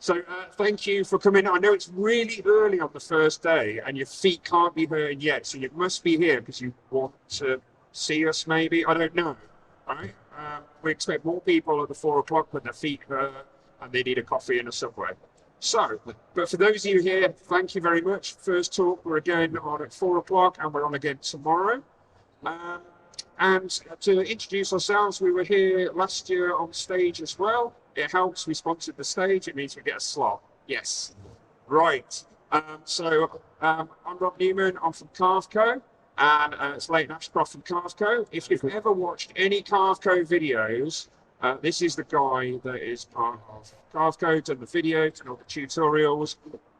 So thank you for coming. I know it's really early on the first day and your feet can't be hurting yet. So you must be here because you want to see us maybe. I don't know. All right. We expect more people at the 4 o'clock when their feet hurt and they need a coffee in a Subway. So, but for those of you here, thank you very much. First talk, we're again on at 4 o'clock and we're on again tomorrow. And to introduce ourselves, we were here last year on stage as well. It helps, we sponsored the stage, it means we get a slot. Yes, right. I'm Rob Newman, I'm from Carveco, and it's Leighton Ashcroft from Carveco. If you've ever watched any Carveco videos, this is the guy that is part of Carveco, done the video, done all the tutorials,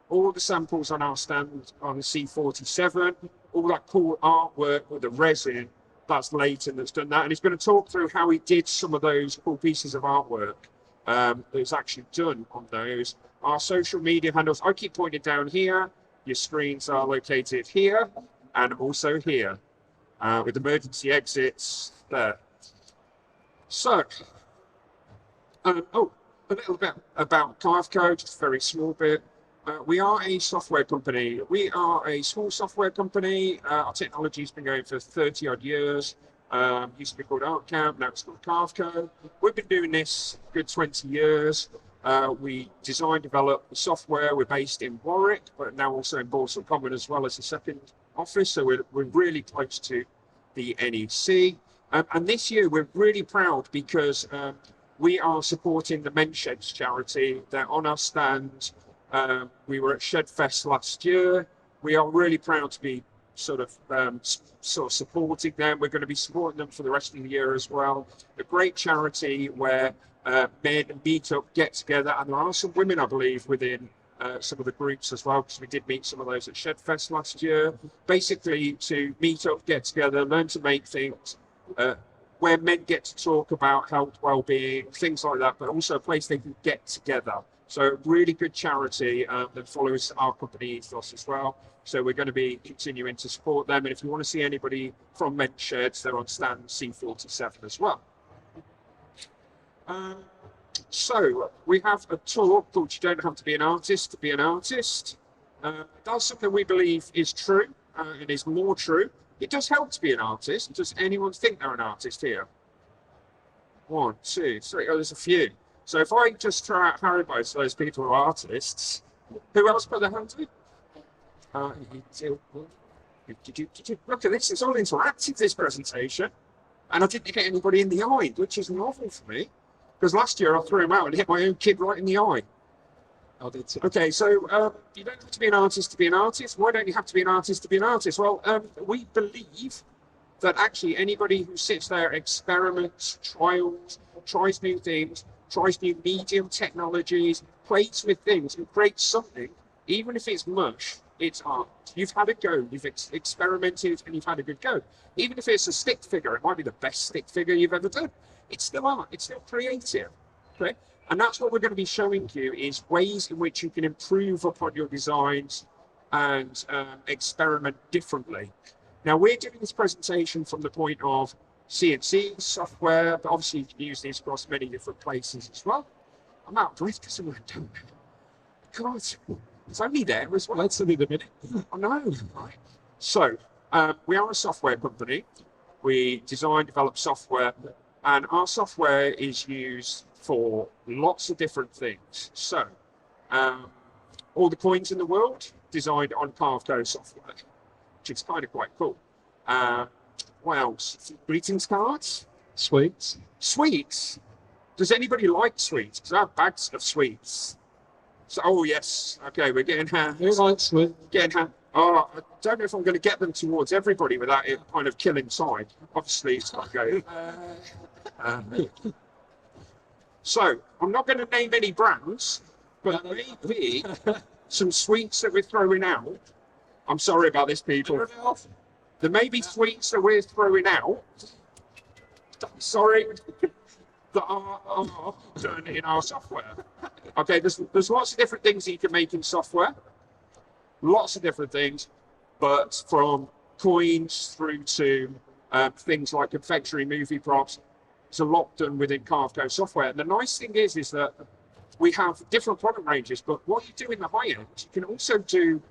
all the samples on our stand on the C47, all that cool artwork with the resin. That's Leighton that's done that, and he's going to talk through how he did some of those cool pieces of artwork that's actually done on those. Our social media handles, I keep pointing down here. Your screens are located here and also here with emergency exits there. So, a little bit about Carveco, just a very small bit. We are a software company. We are a small software company. Our technology's been going for 30 odd years. Used to be called ArtCamp, now it's called Carveco. We've been doing this a good 20 years. We design, develop the software. We're based in Warwick, but now also in Balsall Common as well as a second office. So we're really close to the NEC. And this year we're really proud because we are supporting the Men's Sheds charity. They're on our stand. We were at Shedfest last year. We are really proud to be sort of supporting them. We're going to be supporting them for the rest of the year as well. A great charity where men meet up, get together, and there are some women, I believe, within some of the groups as well, because we did meet some of those at Shedfest last year. Basically, to meet up, get together, learn to make things, where men get to talk about health, well-being, things like that, but also a place they can get together. So really good charity that follows our company ethos as well. So we're going to be continuing to support them. And if you want to see anybody from Men's Sheds, they're on stand C47 as well. So we have a talk called You Don't Have to Be an Artist to Be an Artist. That's something we believe is true and is more true. It does help to be an artist. Does anyone think they're an artist here? 1, 2, 3. Oh, there's a few. So if I just throw out Haribo to those people who are artists, who else put their hand up? Look at this, it's all interactive, this presentation. And I didn't hit anybody in the eye, which is novel for me. Because last year I threw him out and hit my own kid right in the eye. I did too. Okay, so you don't have to be an artist to be an artist. Why don't you have to be an artist to be an artist? Well, we believe that actually anybody who sits there, experiments, tries new things, tries new medium technologies, plays with things and creates something, even if it's mush, it's art. You've had a go, you've experimented and you've had a good go. Even if it's a stick figure, it might be the best stick figure you've ever done. It's still art, it's still creative, okay? And that's what we're going to be showing you is ways in which you can improve upon your designs and experiment differently. Now we're doing this presentation from the point of CNC software, but obviously you can use these across many different places as well. I'm out of breath because I'm doing it. God, it's only there as well. It's only the minute. I know, right? So we are a software company. We design, develop software, and our software is used for lots of different things. So all the coins in the world designed on Carveco software, which is kind of quite cool. What else? Greetings cards? Sweets. Sweets? Does anybody like sweets? Because I have bags of sweets. So, oh yes, okay, we're getting hands. Who likes sweets? Getting hands. Oh, I don't know if I'm going to get them towards everybody without it kind of killing side. Obviously, it's got to go. So, I'm not going to name any brands, but maybe some sweets that we're throwing out. I'm sorry about this, people. There may be sweets that we're throwing out. Sorry. That are done in our software. Okay, there's lots of different things that you can make in software. Lots of different things, but from coins through to things like confectionery, movie props, there's a lot done within Carveco software. And the nice thing is that we have different product ranges, but what you do in the high end, you can also do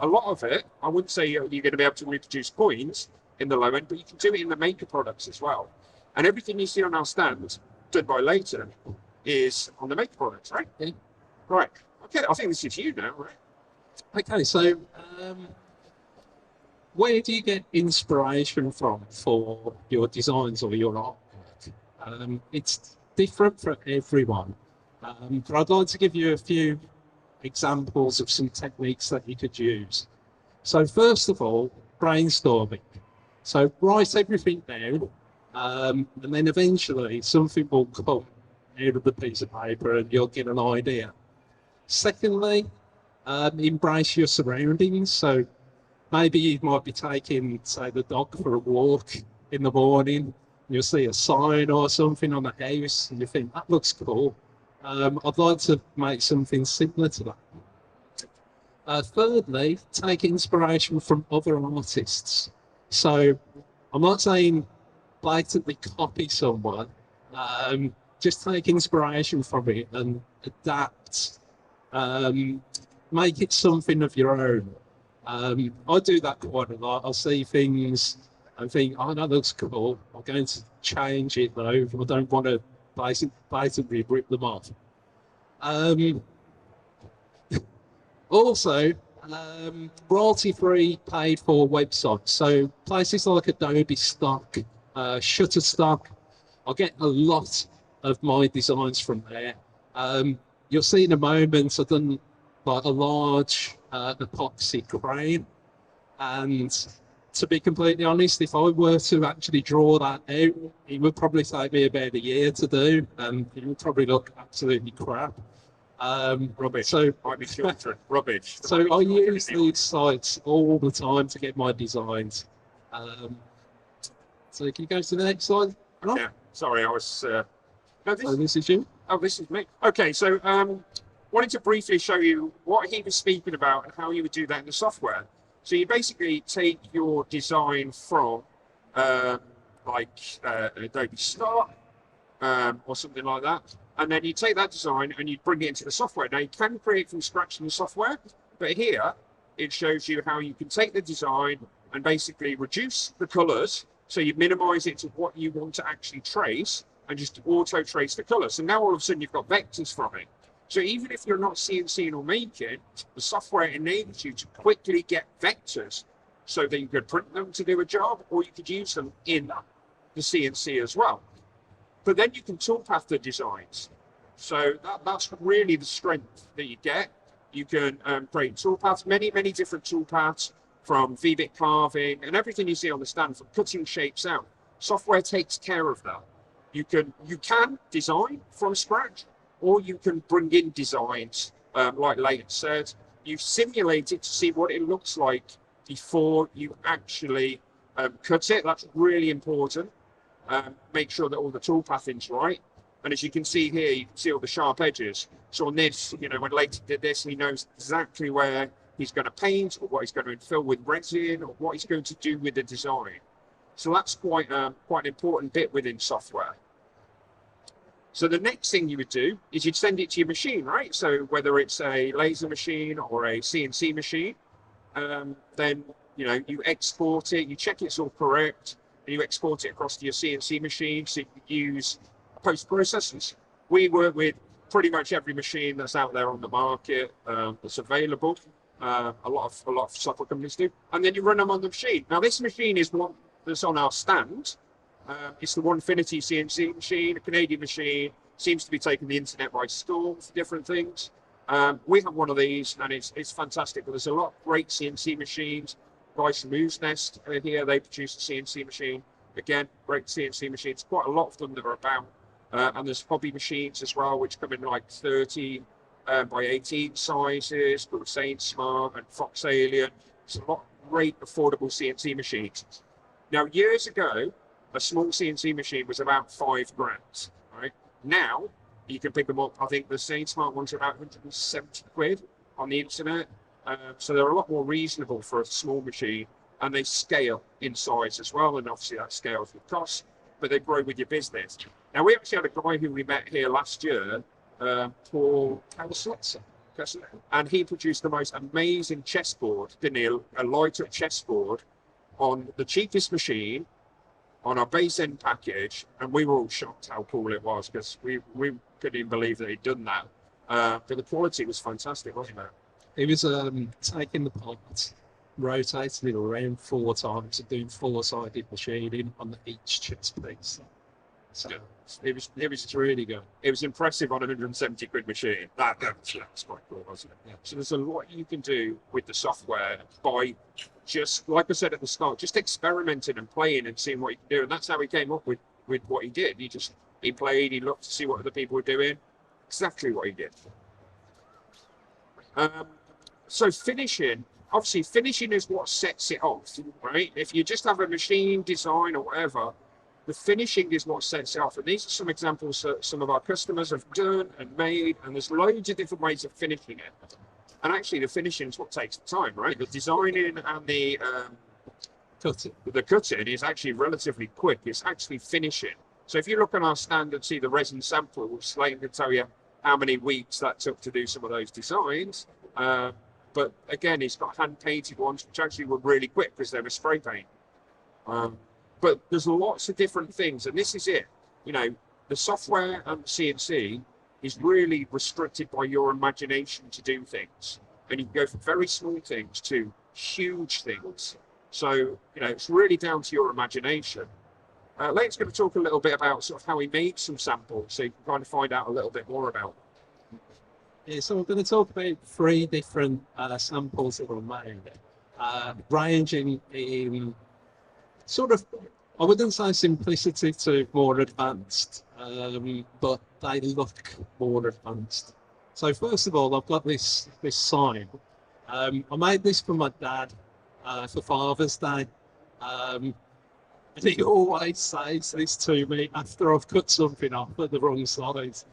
a lot of it. I wouldn't say you're going to be able to reproduce coins in the low end, but you can do it in the maker products as well. And everything you see on our stand, done by Leighton, is on the maker products, right? Yeah. Right. Okay, I think this is you now, right? Okay, so where do you get inspiration from for your designs or your artwork? It's different for everyone, but I'd like to give you a few examples of some techniques that you could use. So first of all, brainstorming. So write everything down, and then eventually something will come out of the piece of paper and you'll get an idea. Secondly, embrace your surroundings. So maybe you might be taking, say, the dog for a walk in the morning. You'll see a sign or something on the house and you think, that looks cool. I'd like to make something similar to that. Thirdly, take inspiration from other artists. So I'm not saying blatantly copy someone, just take inspiration from it and adapt, make it something of your own. I do that quite a lot. I'll see things and think, oh, that looks cool. I'm going to change it though. I don't want to basically rip them off. Also, royalty-free paid-for websites. So places like Adobe Stock, Shutterstock, I get a lot of my designs from there. You'll see in a moment, I've done like a large epoxy crane. And to be completely honest, if I were to actually draw that out, it would probably take me about a year to do, and it would probably look absolutely crap. Rubbish. So Might be children. Rubbish. So I use these sites all the time to get my designs. So can you go to the next slide? Yeah. Sorry, I was. No, this is you. Oh, this is me. Okay, so wanted to briefly show you what he was speaking about and how you would do that in the software. So you basically take your design from Adobe Stock or something like that, and then you take that design and you bring it into the software. Now you can create from scratch in the software, but here it shows you how you can take the design and basically reduce the colors, so you minimize it to what you want to actually trace and just auto trace the colors. So now all of a sudden you've got vectors from it. So even if you're not CNCing or making, the software enables you to quickly get vectors so that you could print them to do a job, or you could use them in the CNC as well. But then you can toolpath the designs. So that's really the strength that you get. You can create toolpaths, many different toolpaths, from V-bit carving and everything you see on the stand, from cutting shapes out. Software takes care of that. You can design from scratch, or you can bring in designs, like Leighton said. You simulate it to see what it looks like before you actually cut it. That's really important. Make sure that all the toolpathing's right. And as you can see here, you can see all the sharp edges. So on this, when Leighton did this, he knows exactly where he's going to paint, or what he's going to infill with resin, or what he's going to do with the design. So that's quite an important bit within software. So the next thing you would do is you'd send it to your machine, right? So whether it's a laser machine or a CNC machine, then you export it, you check it's all correct, and you export it across to your CNC machine so you can use post-processors. We work with pretty much every machine that's out there on the market that's available. A lot of software companies do, and then you run them on the machine. Now this machine is one that's on our stand. It's the Onefinity CNC machine, a Canadian machine. Seems to be taking the internet by storm for different things. We have one of these, and it's fantastic. But there's a lot of great CNC machines. Guys from Moose Nest here, they produce a CNC machine. Again, great CNC machines. Quite a lot of them that are about. And there's hobby machines as well, which come in like 30 by 18 sizes, called Saint Smart and Fox Alien. It's a lot of great affordable CNC machines. Now, years ago, a small CNC machine was about £5,000, right? Now, you can pick them up. I think the Saint Smart ones are about 170 quid on the internet. So they're a lot more reasonable for a small machine, and they scale in size as well. And obviously that scales with cost, but they grow with your business. Now, we actually had a guy who we met here last year Paul Kessler. And he produced the most amazing chessboard, didn't he? A light-up chessboard on the cheapest machine, on our base end package, and we were all shocked how cool it was because we couldn't even believe that he'd done that. But the quality was fantastic, wasn't it? It was taking the parts, rotating it around 4 times, and doing 4-sided machining on each chess piece. So it was really good. It was impressive on a 170 quid machine. That's quite cool, wasn't it? Yeah. So there's a lot you can do with the software by just, like I said at the start, just experimenting and playing and seeing what you can do. And that's how he came up with what he did. He played, he looked to see what other people were doing. Exactly what he did. So finishing is what sets it off, right? If you just have a machine design or whatever, the finishing is what sets it off. And these are some examples that some of our customers have done and made, and there's loads of different ways of finishing it. And actually the finishing is what takes the time, right? The designing and the cutting is actually relatively quick. It's actually finishing. So if you look on our stand and see the resin sample, which Leighton can tell you how many weeks that took to do some of those designs. But again, he's got hand-painted ones, which actually were really quick because they were spray paint. But there's lots of different things, and this is it. You know, the software and the CNC is really restricted by your imagination to do things. And you can go from very small things to huge things. So, you know, it's really down to your imagination. Leighton's going to talk a little bit about sort of how he made some samples, so you can kind of find out a little bit more about them. Yeah, so we're going to talk about 3 different samples that were made, ranging in sort of, I wouldn't say simplicity to more advanced, but they look more advanced. So first of all, I've got this sign. I made this for my dad for Father's Day. And he always says this to me after I've cut something off at the wrong size.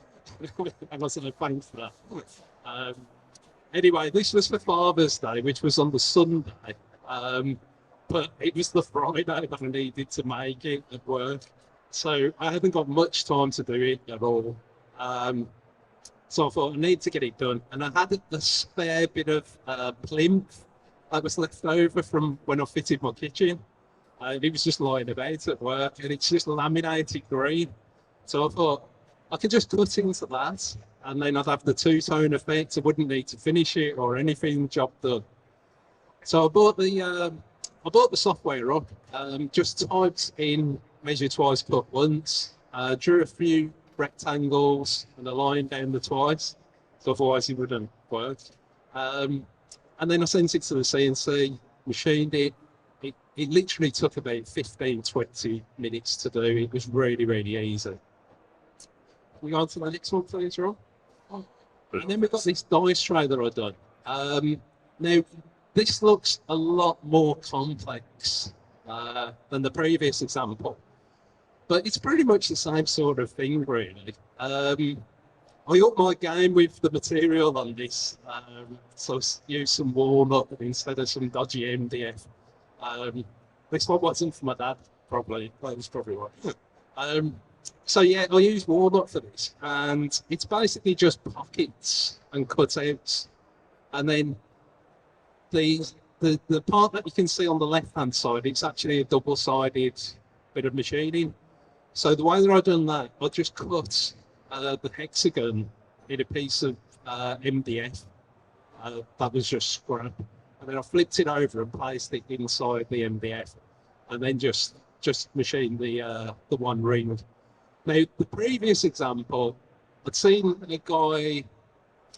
And I said, thanks for that. Anyway, this was for Father's Day, which was on the Sunday. But it was the Friday that I needed to make it at work. So I hadn't got much time to do it at all. So I thought I need to get it done. And I had a spare bit of plinth that was left over from when I fitted my kitchen. And it was just lying about at work, and it's just laminated green. So I thought I could just cut into that, and then I'd have the 2-tone effect. I wouldn't need to finish it or anything, job done. So I bought the software up, just typed in measure twice, cut once, drew a few rectangles and a line down the twice, so otherwise it wouldn't work. And then I sent it to the CNC, machined it. It literally took about 15-20 minutes to do. It was really, really easy. We go on to the next one, please, Ron. And then we've got this dice tray that I've done. Now, this looks a lot more complex than the previous example, but it's pretty much the same sort of thing, really. I upped my game with the material on this, so use some walnut instead of some dodgy MDF. This one wasn't for my dad, probably. That was probably right. So yeah, I use walnut for this, and it's basically just pockets and cutouts, and then the part that you can see on the left-hand side, it's actually a double-sided bit of machining. So the way that I've done that, I just cut the hexagon in a piece of MDF that was just scrap, and then I flipped it over and placed it inside the MDF, and then just machined the one ring. Now, the previous example, I'd seen a guy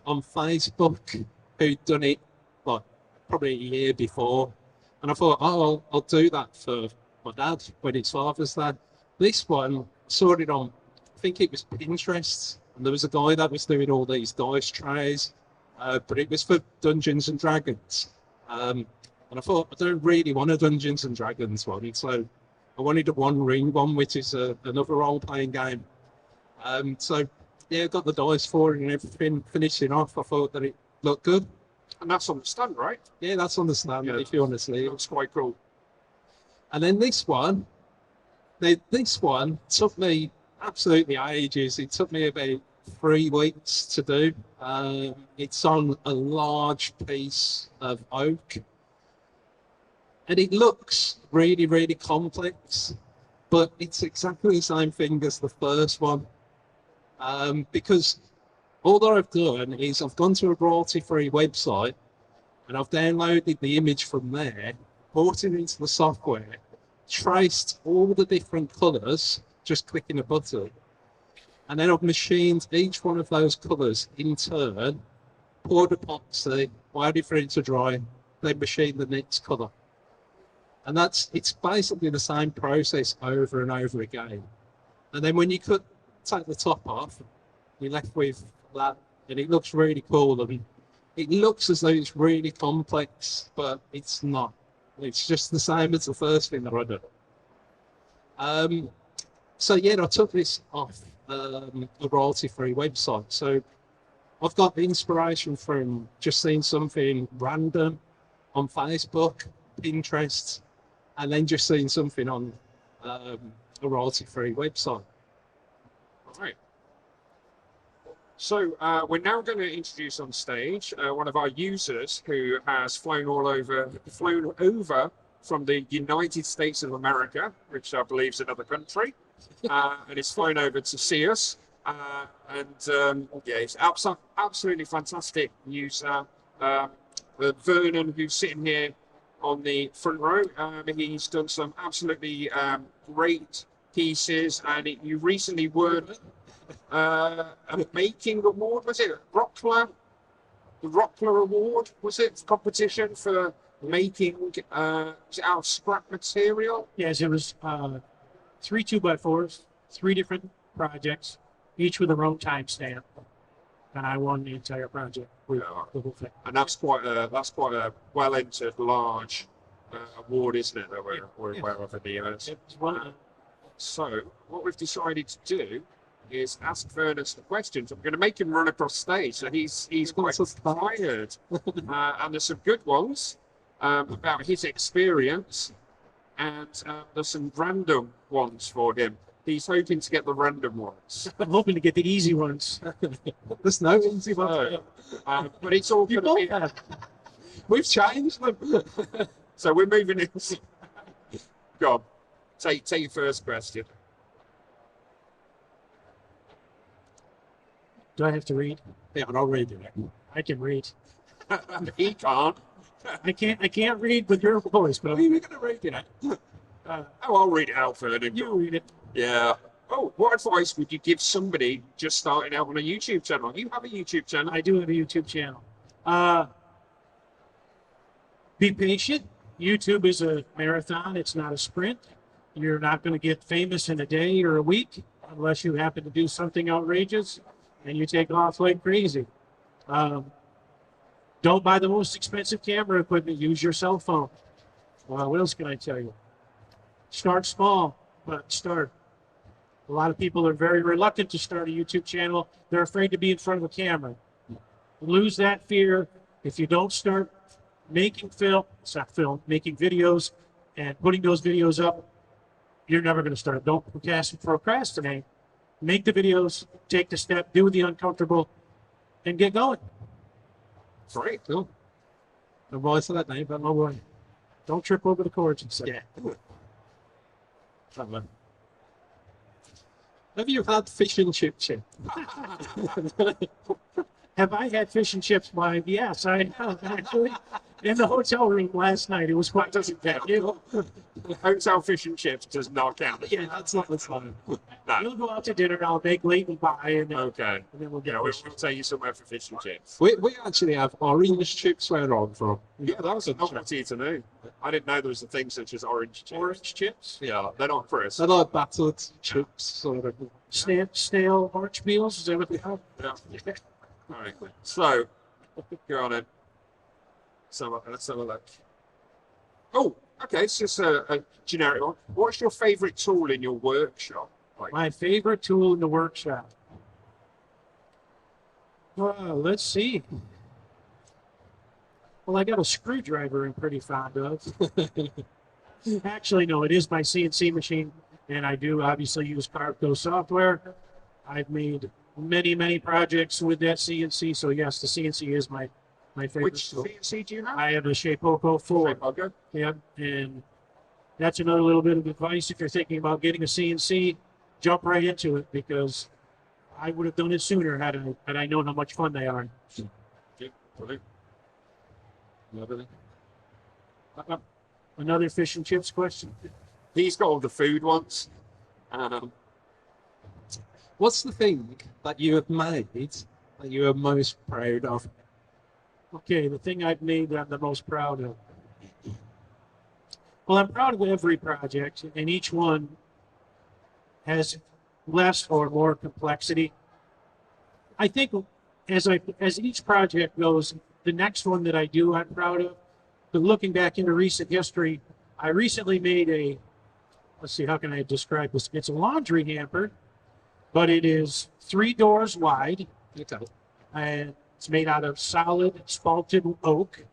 on Facebook who'd done it like probably a year before, and I thought, oh, I'll do that for my dad when it's Father's Day. This one, saw it on, I think it was Pinterest, and there was a guy that was doing all these dice trays, but it was for Dungeons and Dragons. And I thought, I don't really want a Dungeons and Dragons one, so I wanted a one ring one, which is another role-playing game. So yeah, got the dice for it and everything, finishing off. I thought that it looked good. And that's on the stand, right? Yeah, that's on the stand, if you want to see it. Looks quite cool. And then this one took me absolutely ages. It took me about 3 weeks to do. It's on a large piece of oak, and it looks really, really complex, but it's exactly the same thing as the first one. Because all that I've done is I've gone to a royalty-free website and I've downloaded the image from there, brought it into the software, traced all the different colours, just clicking a button, and then I've machined each one of those colours in turn, poured epoxy, waited for it to dry, then machined the next colour. And it's basically the same process over and over again. And then when you take the top off, you're left with that, and it looks really cool. I mean, it looks as though it's really complex, but it's not. It's just the same as the first thing that I did. So yeah, I took this off a royalty-free website. So I've got the inspiration from just seeing something random on Facebook, Pinterest, and then just seeing something on a royalty-free website. Right. So we're now going to introduce on stage one of our users who has flown over from the United States of America, which I believe is another country, and it's flown over to see us. Yeah, it's absolutely fantastic user. Vernon, who's sitting here on the front row, he's done some absolutely great pieces, and you recently won a making award, was it Rockler? The Rockler Award, was it, competition for making out of scrap material? Yes, it was 3 2x4s, 3 different projects, each with their own timestamp, and I won the entire project. The whole thing. And that's quite a well-entered, large award, isn't it? That we're aware of in the US. So what we've decided to do is ask Furness the questions. I'm going to make him run across stage, so he's quite tired. And there's some good ones about his experience, and there's some random ones for him. He's hoping to get the random ones. I'm hoping to get the easy ones. There's no easy ones. But it's all going to be... We've changed them. So we're moving in. Go on. Take your first question. Do I have to read? Yeah, but I'll read it. I can read. He can't. I can't read with your voice, but Are you going to read it? I'll read it out for you. You read it. Yeah. Oh, what advice would you give somebody just starting out on a YouTube channel? You have a YouTube channel. I do have a YouTube channel. Be patient. YouTube is a marathon. It's not a sprint. You're not going to get famous in a day or a week unless you happen to do something outrageous and you take off like crazy. Don't buy the most expensive camera equipment. Use your cell phone. What else can I tell you? Start small, but start. A lot of people are very reluctant to start a YouTube channel. They're afraid to be in front of a camera. Lose that fear. If you don't start making making videos and putting those videos up, you're never going to start. Don't procrastinate. Make the videos, take the step, do the uncomfortable, and get going. Great. Cool. No voice of that name, but Oh boy. Don't trip over the cords and say. yeah. Have you had fish and chips yet? Have I had fish and chips? Why, yes, I have actually. In the hotel room last night, it was quite Doesn't count. Hotel fish and chips does not count. Yeah, that's not the time. No. You'll go out to dinner. I'll make Leighton buy, and Okay. then we'll Yeah, get we'll fish. take you somewhere for fish and chips. We actually have orange chips where I'm from. Yeah, that was a novelty to me. I didn't know there was a thing such as orange chips. Orange chips, Yeah, they're not crisp. They're like battered chips, sort of. stale orange meals. Is that what they are? Yeah. All right. So, go on in. So let's have a look. Oh, okay. It's just a generic one. What's your favourite tool in your workshop? Like, My favorite tool in the workshop. Let's see. Well, I got a screwdriver I'm pretty fond of. Actually, no, it is my CNC machine, and I do obviously use Cargo software. I've made many projects with that CNC. So yes, the CNC is my favorite Which tool. CNC do you have? I have a Shapeoko 4. Okay. Yeah, and that's another little bit of advice. If you're thinking about getting a CNC, jump right into it, because I would have done it sooner had I known how much fun they are. Yeah, brilliant. Lovely. Another fish and chips question. He's got all the food ones. What's the thing that you have made that you are most proud of? Okay, the thing I've made that I'm the most proud of. Well, I'm proud of every project, and each one has less or more complexity. I think as each project goes, the next one that I do, I'm proud of. But looking back into recent history, I recently made let's see, how can I describe this? It's a laundry hamper, but it is 3 doors wide, and it's made out of solid spalted oak.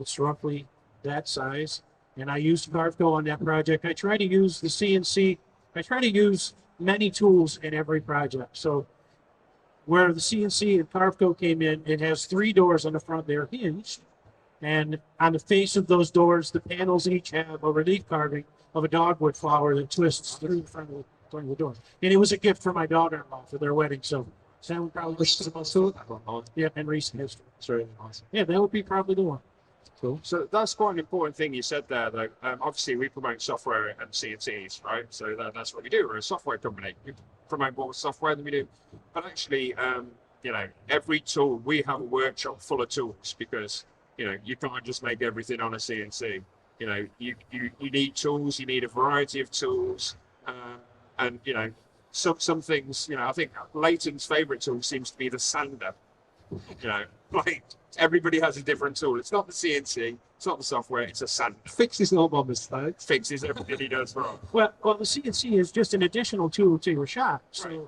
It's roughly that size. And I used Carveco on that project. I try to use the CNC. I try to use many tools in every project. So where the CNC and Carveco came in, it has 3 doors on the front. They're hinged. And on the face of those doors, the panels each have a relief carving of a dogwood flower that twists through the front of the door. And it was a gift for my daughter-in-law for their wedding. So that would probably be the most, yeah, in recent history. It's really awesome. Yeah, that would be probably the one. Cool. So that's quite an important thing you said there, though. Obviously, we promote software and CNCs, right? So that's what we do. We're a software company. We promote more software than we do. But actually, you know, every tool, we have a workshop full of tools, because, you know, you can't just make everything on a CNC. You know, you need tools. You need a variety of tools. And, you know, some things, you know, I think Leighton's favorite tool seems to be the sander. You know, like, everybody has a different tool. It's not the CNC, it's not the software, it's a sander. Fixes not my mistakes. Fixes everything he does wrong. Well, the CNC is just an additional tool to your shop. So Right.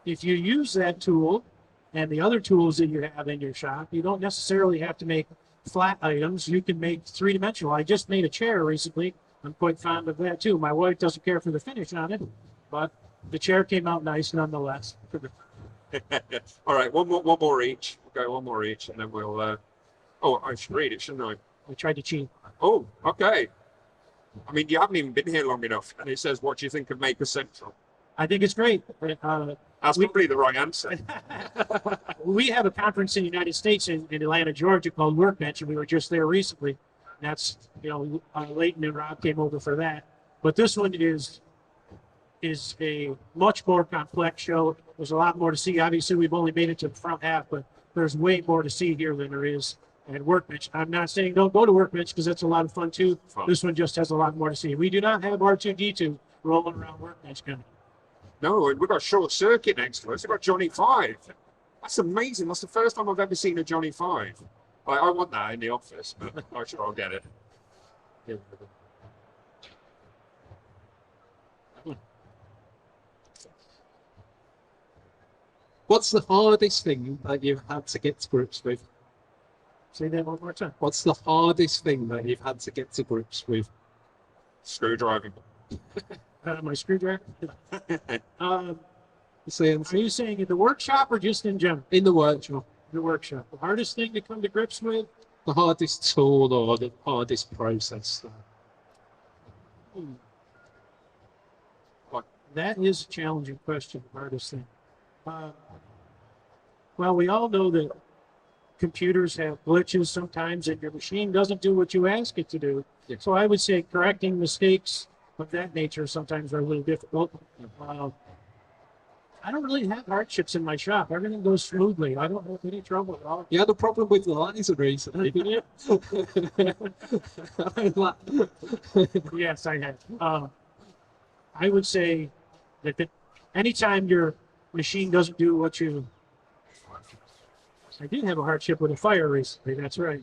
if you use that tool and the other tools that you have in your shop, you don't necessarily have to make flat items. You can make 3-dimensional. I just made a chair recently. I'm quite fond of that too. My wife doesn't care for the finish on it, but the chair came out nice nonetheless. All right, one more each. We'll go one more each, and then we'll. Oh, I should read it, shouldn't I? I tried to cheat. Oh, okay. I mean, you haven't even been here long enough, and it says, "What do you think of Maker Central?" I think it's great. That's probably the right answer. We have a conference in the United States in Atlanta, Georgia called Workbench, and we were just there recently. That's, you know, Leighton and Rob came over for that. But this one is a much more complex show. There's a lot more to see. Obviously, we've only made it to the front half, but there's way more to see here than there is at Workbench. I'm not saying don't go to Workbench, because that's a lot of fun too. Fun. This one just has a lot more to see. We do not have R2D2 rolling around Workbench kind of. No, and we've got Short Circuit next to us. We've got Johnny 5. That's amazing. That's the first time I've ever seen a Johnny 5. I want that in the office, but I'm sure I'll get it. What's the hardest thing that you've had to get to grips with? Say that one more time. What's the hardest thing that you've had to get to grips with? Screwdriving. My screwdriver. Are CNC you saying in the workshop or just in general? in the workshop. The workshop. The hardest thing to come to grips with? The hardest tool or the hardest process? That is a challenging question, the hardest thing. Well, we all know that computers have glitches sometimes, and your machine doesn't do what you ask it to do. Yeah. So I would say correcting mistakes of that nature sometimes are a little difficult. I don't really have hardships in my shop. Everything goes smoothly. I don't have any trouble at all. You had a problem with the laser recently, didn't you? Yes, I have. I would say that anytime your machine doesn't do what you... I did have a hardship with a fire recently, that's right.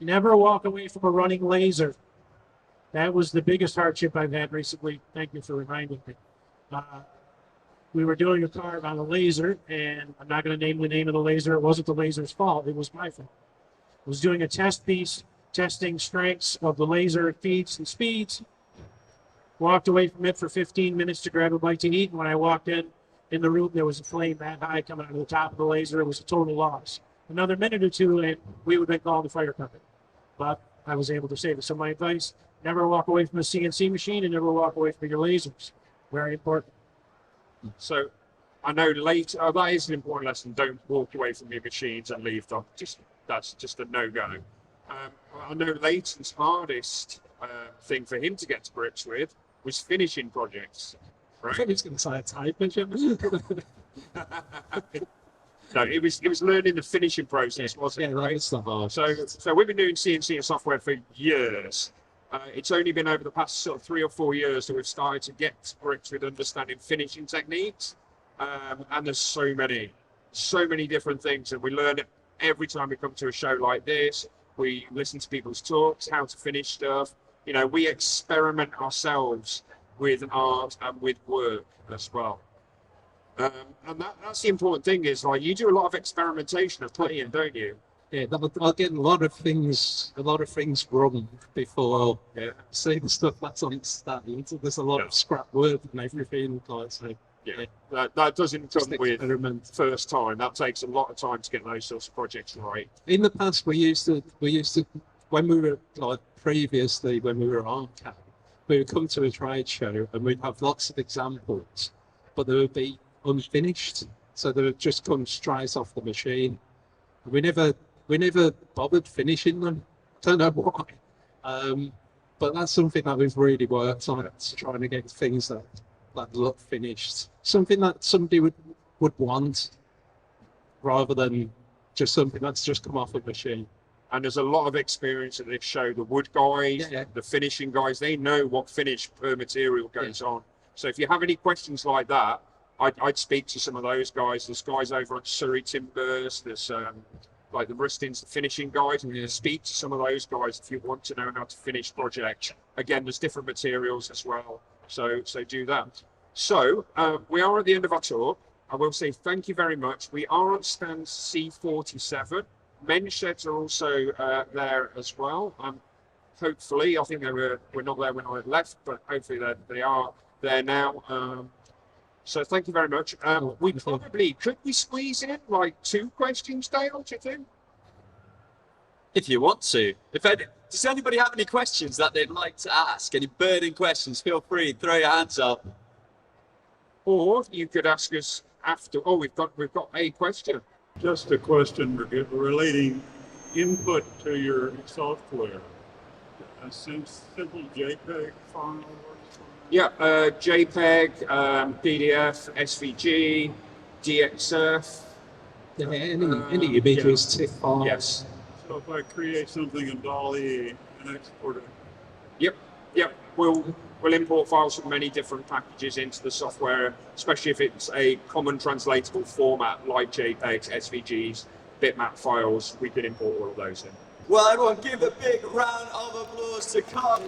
Never walk away from a running laser. That was the biggest hardship I've had recently. Thank you for reminding me. We were doing a carve on a laser, and I'm not going to name the name of the laser. It wasn't the laser's fault. It was my fault. I was doing a test piece, testing strengths of the laser feeds and speeds. Walked away from it for 15 minutes to grab a bite to eat. And when I walked in, in the room there was a flame that high coming out of the top of the laser. It was a total loss. Another minute or two, and we would have been calling the fire company. But I was able to save it. So my advice, never walk away from a CNC machine and never walk away from your lasers. Very important. So I know that is an important lesson. Don't walk away from your machines and leave them. That's just a no-go. I know Leighton's hardest thing for him to get to grips with was finishing projects. I Right? think it's going to say a type measure. No, it was learning the finishing process, wasn't Yeah, it? Right? that's the hard. So we've been doing CNC and software for years. It's only been over the past sort of 3 or 4 years that we've started to get to grips with understanding finishing techniques. And there's so many different things, and we learn it every time we come to a show like this. We listen to people's talks, how to finish stuff. You know, we experiment ourselves with art and with work as well. And that's the important thing is, like, you do a lot of experimentation of playing, don't you? Yeah, I'll get a lot of things wrong before see the stuff that's on stand. There's a lot of scrap work and everything. Like, so, Yeah. That doesn't come with experiment. first time. That takes a lot of time to get those sorts of projects right. In the past, we used to when we were like previously when we were on camp, we would come to a trade show and we'd have lots of examples, but they would be unfinished, so they would just come straight off the machine. We never bothered finishing them. Don't know why, but that's something that we've really worked on. It's trying to get things that look finished, something that somebody would want, rather than just something that's just come off a machine. And there's a lot of experience at this show. The wood guys, Yeah. the finishing guys, they know what finish per material goes on. So if you have any questions like that, I'd speak to some of those guys. There's guys over at Surrey Timbers. There's like the Rustins, the finishing guys. Yeah. Speak to some of those guys if you want to know how to finish projects. Again, there's different materials as well. So do that. So we are at the end of our talk. I will say thank you very much. We are on stand C47. Men's sheds are also there as well. Hopefully, I think we're not there when I left, but hopefully they are there now. So thank you very much. Could we squeeze in like 2 questions, Dale, do you think? If you want to. Does anybody have any questions that they'd like to ask? Any burning questions? Feel free, throw your hands up. Or you could ask us after. Oh, we've got a question. Just a question relating input to your software. A simple JPEG file works fine? Yeah, JPEG, PDF, SVG, DXF. Yeah, any images, TIFF files. Yes. So if I create something in Dolly and export it, Yep. We'll import files from many different packages into the software, especially if it's a common translatable format like JPEGs, SVGs, bitmap files. We can import all of those in. Well, everyone give a big round of applause to Carl.